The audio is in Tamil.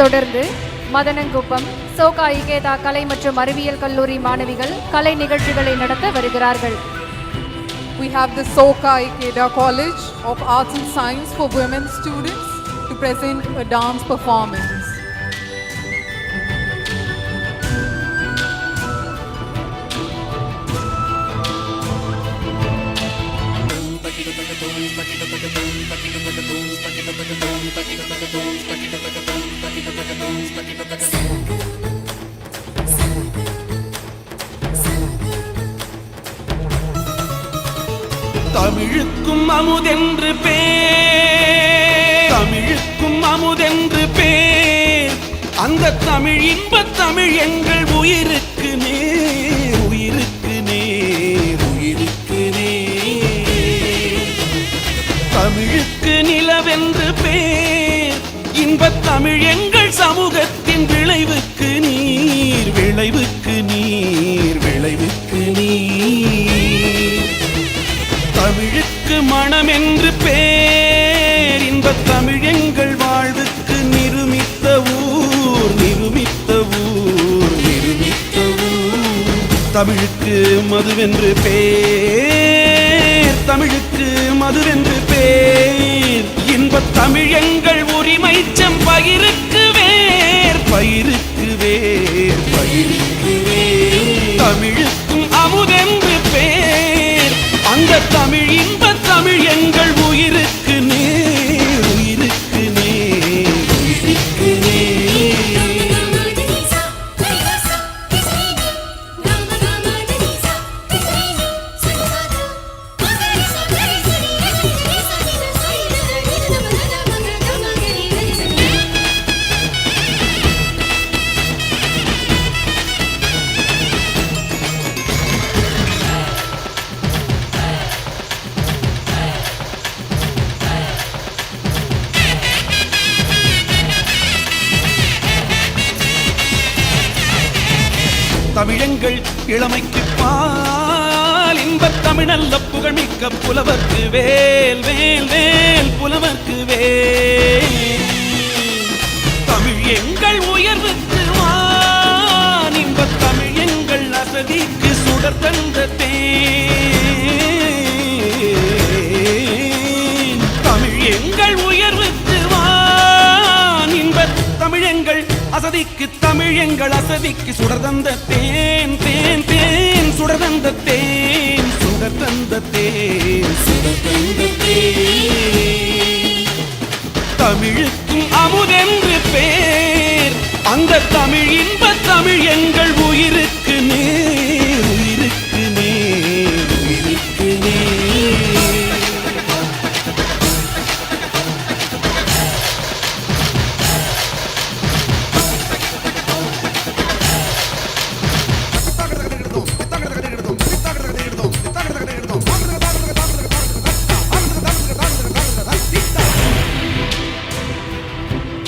தொடர்ந்து மதனங்குப்பம் சோகா இகேதா கலை மற்றும் அறிவியல் கல்லூரி மாணவிகள் கலை நிகழ்ச்சிகளை நடத்த வருகிறார்கள். We have the Soka Ikeda College of Arts and Science for women students to present a dance performance. தமிழுக்கும் அமுதென்று பேர், தமிழுக்கும் அமுதென்று பேர், அந்த தமிழ் இன்பத் தமிழ் எங்கள் உயிருக்கு நேர், உயிருக்கு நேர், உயிருக்கு நேர். தமிழுக்கு நிலவென்று பேர், இன்பத் தமிழ் எங்கள் சமூகத்தின் விளைவுக்கு நீர், விளைவுக்கு நீர், விளைவுக்கு நீர். தமிழுக்கு மனம் என்று பேர், இன்பத் தமிழ் எங்கள் வாழ்வுக்கு நிருமித்த ஊர், நிருமித்த ஊர், நிருமித்த ஊர். தமிழுக்கு மதுவென்று பேர், தமிழுக்கு மதுவென்று பேர், இன்பத் தமிழ் எங்கள் உரிமை செம்பயிருக்கு வேர், பயிருக்கு வேர், பயிருக்கு வேர். தமிழுக்கும் அமுதென்று பேர், அந்த தமிழ் இன்பத் தமிழ் எங்கள் உயிருக்கு நேர், உயிருக்கு நேர், உயிருக்கு நேர். தமிழங்கள் இளமைக்கு பால், இன்பத் தமிழல்ல புகழ்மிக்க புலவர்க்கு வேல், வேல், வேல், புலவர்க்கு வேல். தமிழ் எங்கள் உயர்வுக்கு வான், இன்பத் தமிழ் எங்கள் அசதிக்கு சுடர் தந்த தேன். தமிழ் எங்கள் உயர்வுக்கு வான், இன்பத் தமிழ் எங்கள் அசதிக்கு, தமிழ் எங்கள் அசதிக்கு சுடர் தந்த தேன், தேன், தேன், சுடர் தந்த தேன், சுடர் தந்த தேன், சுடர் தந்த தேன். தமிழுக்கும் அமுதென்று பேர், அந்த தமிழ் இன்பத் தமிழ் எங்கள் உயிருக்கு